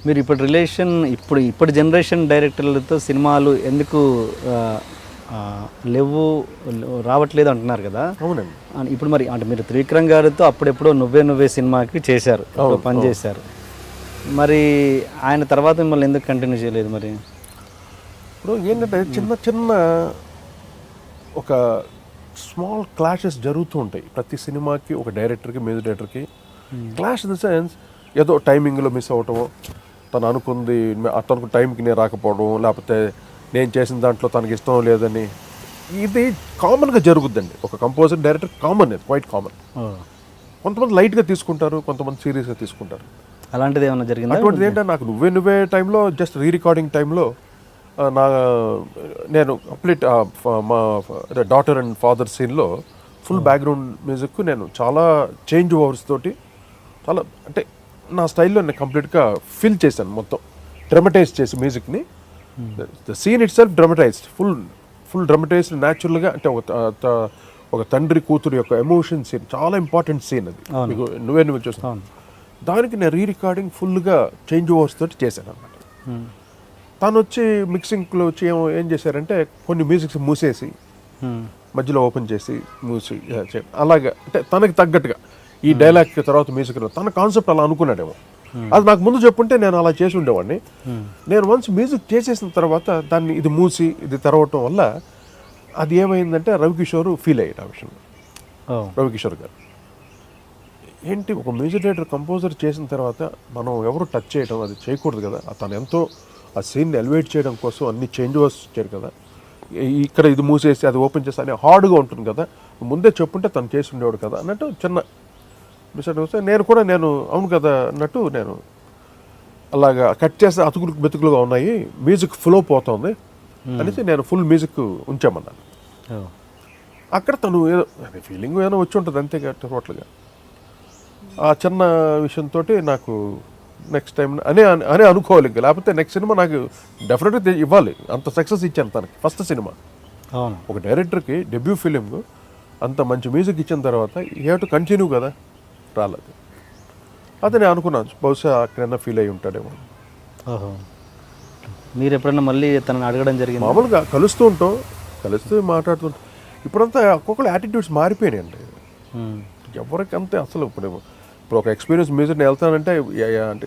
మీరు ఇప్పుడు రిలేషన్ ఇప్పుడు జనరేషన్ డైరెక్టర్లతో సినిమాలు ఎందుకు రావట్లేదు అంటున్నారు కదా. అవునండి. ఇప్పుడు మరి అంటే మీరు త్రివిక్రమ్ గారితో అప్పుడెప్పుడో నువ్వే సినిమాకి చేశారు, పని చేశారు. మరి ఆయన తర్వాత మిమ్మల్ని ఎందుకు కంటిన్యూ చేయలేదు? మరి ఇప్పుడు ఏంటంటే చిన్న ఒక స్మాల్ క్లాషెస్ జరుగుతూ ఉంటాయి ప్రతి సినిమాకి. ఒక డైరెక్టర్కి, మ్యూజిక్ డైరెక్టర్కి క్లాష్ ఇన్ ద సెన్స్ ఏదో టైమింగ్లో మిస్ అవ్వటము, తను అనుకుంది తనకు టైంకి నేను రాకపోవడం, లేకపోతే నేను చేసిన దాంట్లో తనకి ఇష్టం లేదని. ఇది కామన్గా జరుగుద్దండి ఒక కంపోజర్ డైరెక్టర్, కామన్, ఇది క్వైట్ కామన్. కొంతమంది లైట్గా తీసుకుంటారు, కొంతమంది సీరియస్గా తీసుకుంటారు. అలాంటిది ఏమైనా జరిగింది? అటువంటిది ఏంటంటే నాకు నువ్వే టైంలో జస్ట్ రికార్డింగ్ టైంలో నేను కంప్లీట్ మా డాటర్ అండ్ ఫాదర్ సీన్లో ఫుల్ బ్యాక్గ్రౌండ్ మ్యూజిక్ నేను చాలా చేంజ్ ఓవర్స్ తోటి చాలా అంటే నా స్టైల్లో నేను కంప్లీట్గా ఫిల్ చేశాను, మొత్తం డ్రమటైజ్ చేసి మ్యూజిక్ని. The scene itself dramatized, full dramatized న్యాచురల్గా. అంటే ఒక తండ్రి కూతురు యొక్క ఎమోషన్ సీన్, చాలా ఇంపార్టెంట్ సీన్ అది. మీకు నువ్వే చూస్తాను. దానికి నేను రికార్డింగ్ ఫుల్గా చేంజ్ ఓవర్స్ తోటి చేశాను అన్నమాట. తను వచ్చి మిక్సింగ్లో వచ్చి ఏం చేశారంటే కొన్ని మ్యూజిక్స్ మూసేసి మధ్యలో ఓపెన్ చేసి మూసి అలాగా, అంటే తనకి తగ్గట్టుగా ఈ డైలాగ్ తర్వాత మ్యూజిక్ తన కాన్సెప్ట్ అలా అనుకున్నాడేమో. అది నాకు ముందు చెప్పుంటే నేను అలా చేసి ఉండేవాడిని. నేను వన్స్ మ్యూజిక్ చేసేసిన తర్వాత దాన్ని ఇది మూసి ఇది తెరవటం వల్ల అది ఏమైందంటే రవికిషోర్ ఫీల్ అయ్యాడు ఆ విషయంలో. రవికిషోర్ గారు ఏంటి ఒక మ్యూజిక్ డైరెక్టర్ కంపోజర్ చేసిన తర్వాత మనం ఎవరు టచ్ చేయడం అది చేయకూడదు కదా, తను ఎంతో ఆ సీన్ని ఎలివేట్ చేయడం కోసం అన్ని చేంజ్ ఓవర్స్ ఇచ్చారు కదా, ఇక్కడ ఇది మూసేసి అది ఓపెన్ చేసి అని హార్డ్గా ఉంటుంది కదా, ముందే చెప్పుంటే తను చేసి ఉండేవాడు కదా అన్నట్టు చిన్న మిస్అండర్స్టాండింగ్. నేను అవును కదా అన్నట్టు నేను అలాగా కట్ చేస్తే అతుకులు బతుకులుగా ఉన్నాయి, మ్యూజిక్ ఫ్లో పోతుంది అనేసి నేను ఫుల్ మ్యూజిక్ ఉంచామన్నాను. అక్కడ తను ఏదో ఫీలింగ్ ఏదో వచ్చి ఉంటుంది అంతేగా టోటల్గా. ఆ చిన్న విషయంతో నాకు నెక్స్ట్ టైం అనే అనుకోవాలి, ఇంకా లేకపోతే నెక్స్ట్ సినిమా నాకు డెఫినెట్గా ఇవ్వాలి. అంత సక్సెస్ ఇచ్చాను తనకి ఫస్ట్ సినిమా. ఒక డైరెక్టర్కి డెబ్యూ ఫిలిం అంత మంచి మ్యూజిక్ ఇచ్చిన తర్వాత యూ హ్యావ్ టు కంటిన్యూ కదా, రాలేదు. అది నేను అనుకున్నాను బహుశా అక్కడైనా ఫీల్ అయ్యి ఉంటాడేమో. మీరు ఎప్పుడన్నా మళ్ళీ తనని అడగడం జరిగింది? మామూలుగా కలుస్తూ మాట్లాడుతుంటాం. ఇప్పుడంతా ఒక్కొక్కరు యాటిట్యూడ్స్ మారిపోయినాయండి. ఎవరికంతే అసలు ఇప్పుడు ఒక ఎక్స్పీరియన్స్ మ్యూజిక్ని వెళ్తానంటే అంటే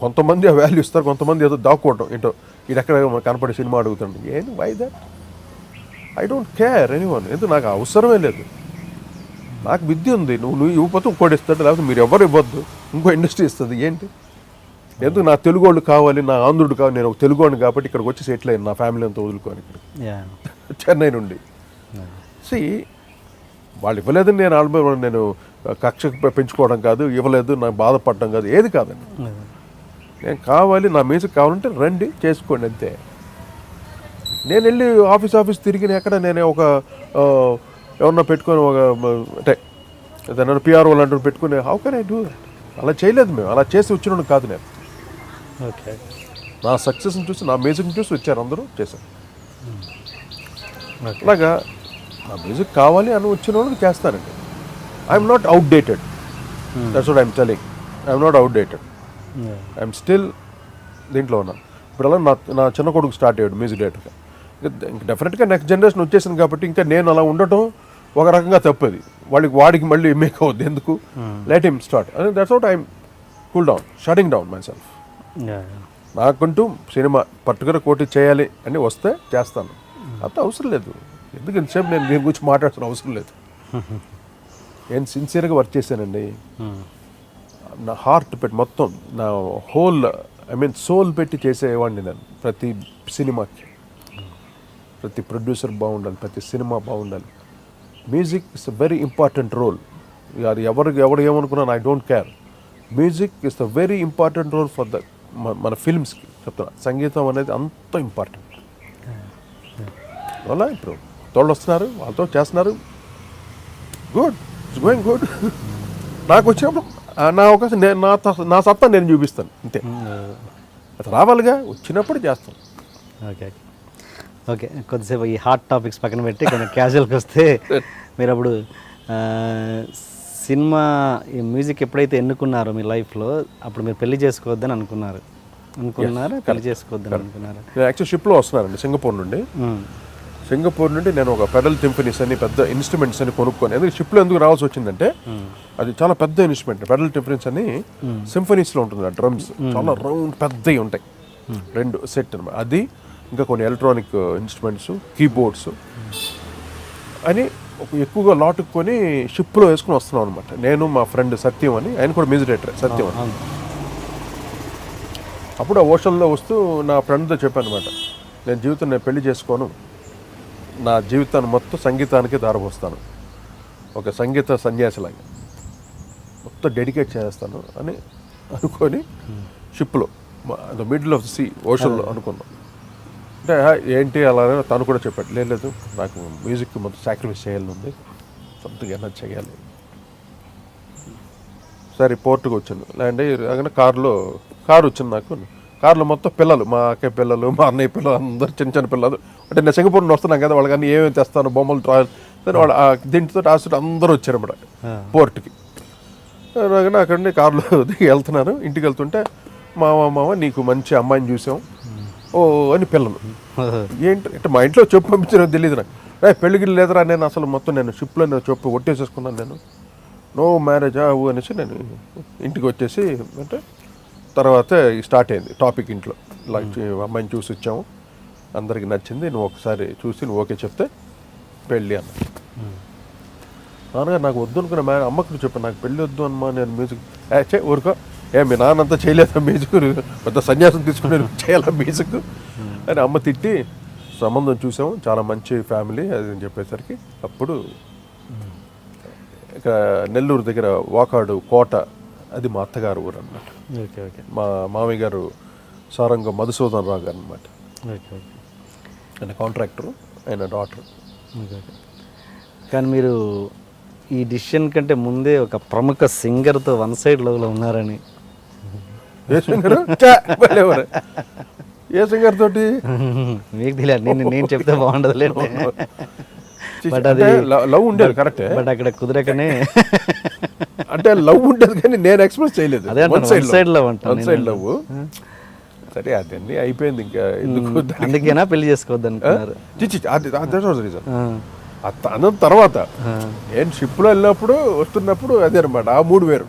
కొంతమంది ఆ వాల్యూ ఇస్తారు, కొంతమంది ఏదో దాక్కోవటం ఏంటో ఇది ఎక్కడ కనపడే సినిమా అడుగుతాడు. ఏంటి why that? I don't care anyone. ఎందుకు నాకు అవసరమే లేదు. నాకు విద్య ఉంది, నువ్వు ఇవ్వకపోతే ఇంకోటి ఇస్తాడు, లేకపోతే మీరు ఎవరు ఇవ్వద్దు, ఇంకో ఇండస్ట్రీ ఇస్తుంది. ఏంటి ఎందుకు నా తెలుగు వాళ్ళు కావాలి, నా ఆంధ్రుడు కావాలి, నేను ఒక తెలుగు వాడిని కాబట్టి ఇక్కడికి వచ్చి సెటిల్ అయ్యాను నా ఫ్యామిలీ అంతా వదులుకొని ఇక్కడ చెన్నై నుండి. వాళ్ళు ఇవ్వలేదని నేను కక్ష పెంచుకోవడం కాదు, ఇవ్వలేదు నాకు బాధపడడం కాదు, ఏది కాదండి. నేను కావాలి, నా మ్యూజిక్ కావాలంటే రండి చేసుకోండి అంతే. నేను వెళ్ళి ఆఫీస్ తిరిగిన ఎక్కడ నేను ఒక ఎవరన్నా పెట్టుకొని ఒక అంటే ఏదైనా పిఆర్ఓ లాంటి పెట్టుకుని how can I do that? అలా చేయలేదు మేము, అలా చేసి వచ్చిన కాదు నేను. ఓకే, నా సక్సెస్ని చూసి నా మ్యూజిక్ని చూసి వచ్చారు అందరూ, చేశారు. అలాగా నా మ్యూజిక్ కావాలి అని వచ్చిన వాళ్ళకి చేస్తానండి. I'm not outdated, that's what I'm telling. I'm not outdated, I'm still దీంట్లో ఉన్నాను. ఇప్పుడు అలా నా చిన్న కొడుకు స్టార్ట్ అయ్యాడు మ్యూజిక్ డైరెక్టర్గా. ఇంకా డెఫినెట్గా నెక్స్ట్ జనరేషన్ వచ్చేసింది కాబట్టి ఇంకా నేను అలా ఉండటం ఒక రకంగా తప్పది. వాడికి మళ్ళీ మేక్ అవుద్ది ఎందుకు, let him start. And that's what I'm cool down, shutting down my self. నాకంటూ సినిమా పర్టికులర్ కోటి చేయాలి అని వస్తే చేస్తాను, అంత అవసరం లేదు. ఎందుకు ఇంతసేపు నేను దీని గురించి మాట్లాడుతున్న అవసరం లేదు. నేను సిన్సియర్గా వర్క్ చేశానండి. నా హార్ట్ పెట్టి మొత్తం నా హోల్ సోల్ పెట్టి చేసేవాడిని నేను. ప్రతి సినిమాకి ప్రతి ప్రొడ్యూసర్ బాగుండాలి, ప్రతి సినిమా బాగుండాలి. Music is a very important role. అది ఎవరు ఏమనుకున్నాను, I don't care. Music is the very important role for మన ఫిల్మ్స్కి చెప్తున్నా. సంగీతం అనేది అంత ఇంపార్టెంట్. అలా ఇప్పుడు తోళ్ళు వస్తున్నారు, వాళ్ళతో చేస్తున్నారు, గుడ్, ఇట్స్ గోయింగ్ గుడ్. నాకు వచ్చినప్పుడు నా అవకాశం నా సత్తా నేను చూపిస్తాను అంతే. అది రావాలిగా, వచ్చినప్పుడు చేస్తాను. ఓకే, కొద్దిసేపు ఈ హాట్ టాపిక్స్ పక్కన పెట్టి కొంచెం క్యాజువల్కి వస్తే, మీరు అప్పుడు సినిమా ఈ మ్యూజిక్ ఎప్పుడైతే ఎన్నుకున్నారో మీ లైఫ్లో, అప్పుడు మీరు పెళ్లి చేసుకోవద్దని అనుకున్నారు. అనుకున్నారా, పెళ్లి చేసుకోవద్దని అనుకున్నారా? నేను యాక్చువల్ షిప్లో వస్తున్నానండి సింగపూర్ నుండి. సింగపూర్ నుండి నేను ఒక పెడల్ టింఫనీస్ అని పెద్ద ఇన్స్ట్రుమెంట్స్ అని కొనుక్కొని, ఎందుకంటే షిప్లో ఎందుకు రావాల్సి వచ్చిందంటే అది చాలా పెద్ద ఇన్స్ట్రుమెంట్. పెడల్ టింఫనీస్ అని సింఫనీస్లో ఉంటుంది, ఆ డ్రమ్స్ చాలా రౌండ్ పెద్దవి ఉంటాయి, 2 సెట్ అనమాట. అది ఇంకా కొన్ని ఎలక్ట్రానిక్ ఇన్స్ట్రుమెంట్స్, కీబోర్డ్స్ అని ఎక్కువగా లాట్ కొని షిప్లో వేసుకుని వస్తున్నాం అనమాట. నేను మా ఫ్రెండ్ సత్యం అని, ఆయన కూడా మ్యూజిక్ డైరెక్టర్ సత్యం అని. అప్పుడు ఆ ఓషన్లో వస్తూ నా ఫ్రెండ్తో చెప్పాను అనమాట, నేను జీవితం నేను పెళ్లి చేసుకోను, నా జీవితాన్ని మొత్తం సంగీతానికి దారపోస్తాను, ఒక సంగీత సన్యాసిలాగా మొత్తం డెడికేట్ చేస్తాను అని అనుకొని షిప్లో the middle of the sea ఓషన్లో అనుకున్నాం. అంటే ఏంటి అలానే తను కూడా చెప్పాడు, లేదు నాకు మ్యూజిక్ మొత్తం సాక్రిఫైస్ చేయాలని ఉంది, సంథింగ్ ఏమైనా చేయాలి. సరే పోర్టుకు వచ్చాను, ల్యాండ్ అయ్యి కారు వచ్చింది నాకు. కారులో మొత్తం పిల్లలు, మా అక్కయ్య పిల్లలు, మా అన్నయ్య పిల్లలు, అందరు చిన్న చిన్న పిల్లలు. అంటే నేను సింగపూర్ నుండి వస్తున్నాను కదా, వాళ్ళకి అన్నీ ఏమేమి తెస్తాను, బొమ్మలు, ట్రాయల్, వాళ్ళు దీంతో ఆస్తులు అందరూ వచ్చారన్నమాట పోర్టుకి. అక్కడ నుండి కారులో దిగి వెళ్తున్నాను. ఇంటికి వెళ్తుంటే మామ నీకు మంచి అమ్మాయిని చూసాం ఓ అని పిల్లలు. ఏంటి అంటే మా ఇంట్లో చెప్పు పంపించిన తెలియదు నాకు. పెళ్ళికి లేదురా, నేను అసలు మొత్తం నేను షిప్లో చెప్పు ఒట్టేసేసుకున్నాను, నేను నో మ్యారేజ్ అవు అనేసి నేను ఇంటికి వచ్చేసి, అంటే తర్వాత స్టార్ట్ అయింది టాపిక్ ఇంట్లో. ఇలా అమ్మాయిని చూసి వచ్చాము, అందరికి నచ్చింది, నువ్వు ఒకసారి చూసి నువ్వు ఓకే చెప్తే పెళ్ళి అన్న. నాన్నగారు నాకు వద్దు అనుకున్నా, అమ్మకు చెప్పాను నాకు పెళ్ళి వద్దు అమ్మా, నేను మ్యూజిక్ ఊరుకో, మీ నాన్నంతా చేయలేదా మ్యూజిక్, పెద్ద సన్యాసం తీసుకుని చేయాలా మ్యూజిక్ అని అమ్మ తిట్టి, సంబంధం చూసాము చాలా మంచి ఫ్యామిలీ అది అని చెప్పేసరికి అప్పుడు ఇక నెల్లూరు దగ్గర వాకాడు కోట, అది మా అత్తగారు ఊరు అన్నమాట. మా మామయ్య గారు సారంగ మధుసూదన్ రావు గారు అనమాట. ఆయన కాంట్రాక్టరు, ఆయన డాక్టర్. కానీ మీరు ఈ డిసిషన్ కంటే ముందే ఒక ప్రముఖ సింగర్తో వన్ సైడ్ లవ్లో ఉన్నారని. ఏ సింగర్? ఏ సింగర్ తోటి మీకు తెలియదు, నేను చెప్తే బాగుండదులే. బట్ అది లవ్ ఉండేది కరెక్టే, బట్ అక్కడ కుదరకనే అంటే లవ్ ఉండేది కానీ నేను ఎక్స్ప్రెస్ చేయలేదు. అదే వన్ సైడ్ లవ్ అంట, వన్ సైడ్ లవ్. సరే అదన్నీ అయిపోయింది, ఇంకా ఎందుకు అందుకేనా పెళ్లి చేసుకోవద్దు అనుకున్నారు? రీజన్ అన్న తర్వాత నేను షిప్లో వెళ్ళినప్పుడు వస్తున్నప్పుడు అదే అనమాట, ఆ మూడు వేరు.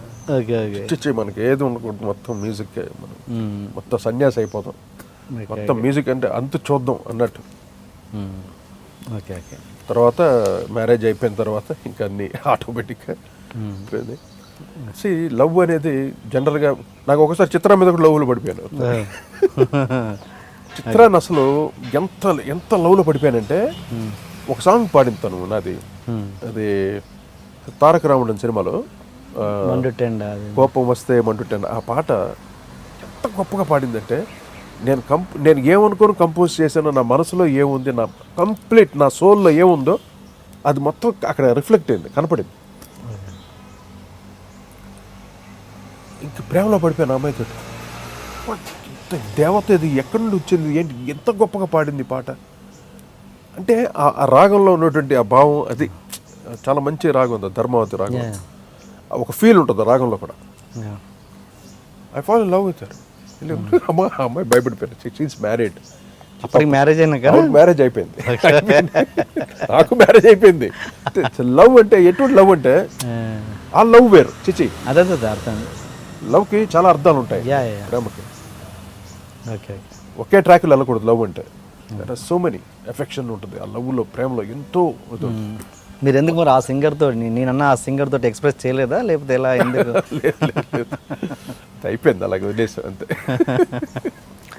మనకి ఏది ఉండకూడదు, మొత్తం మ్యూజిక్, మొత్తం సన్యాసి అయిపోతాం, మొత్తం మ్యూజిక్ అంటే అంత చూద్దాం అన్నట్టు. తర్వాత మ్యారేజ్ అయిపోయిన తర్వాత ఇంకా అన్ని ఆటోమేటిక్గా అయిపోయింది. లవ్ అనేది జనరల్గా నాకు ఒకసారి చిత్రం మీద కూడా లవ్లో పడిపోయాను. చిత్రాన్ని అసలు ఎంత లవ్లో పడిపోయానంటే, ఒక సాంగ్ పాడింది తను నాది, అది తారక రాముడు సినిమాలో కోపం వస్తే మండుటెండ, ఆ పాట ఎంత గొప్పగా పాడిందంటే, నేను ఏమనుకోని కంపోజ్ చేశానో, నా మనసులో ఏముంది, నా కంప్లీట్ నా సోల్లో ఏముందో అది మొత్తం అక్కడ రిఫ్లెక్ట్ అయింది, కనపడింది. ఇంక ప్రేమలో పడిపోయాను అమ్మాయితో. దేవత ఇది ఎక్కడి నుండి వచ్చింది, ఏంటి ఎంత గొప్పగా పాడింది పాట అంటే, ఆ రాగంలో ఉన్నటువంటి ఆ భావం, అది చాలా మంచి రాగం ఉంది, ధర్మావతి రాగం. ఒక ఫీల్ ఉంటుంది రాగంలో కూడా. I fall in love with her. అమ్మాయి భయపడిపోయాను. She's married. అప్పటికి మ్యారేజ్ అయినా మ్యారేజ్ అయిపోయింది, నాకు మ్యారేజ్ అయిపోయింది. లవ్ అంటే ఎటువంటి లవ్ అంటే, ఆ లవ్ వేరు, చిచి అదే అర్థం. లవ్కి చాలా అర్థాలు ఉంటాయి, ప్రేమకి ఒకే ట్రాక్లో వెళ్ళకూడదు. లవ్ అంటే సో మెనీ ఎఫెక్షన్ ఉంటుంది ఆ లవ్లో, ప్రేమలో ఎంతో. మీరు ఎందుకు మరి ఆ సింగర్తో, నేనన్నా ఆ సింగర్ తోటి ఎక్స్ప్రెస్ చేయలేదా, లేకపోతే ఎలా? ఎందుకు అయిపోయింది అలాగే వదిలేసాం అంతే.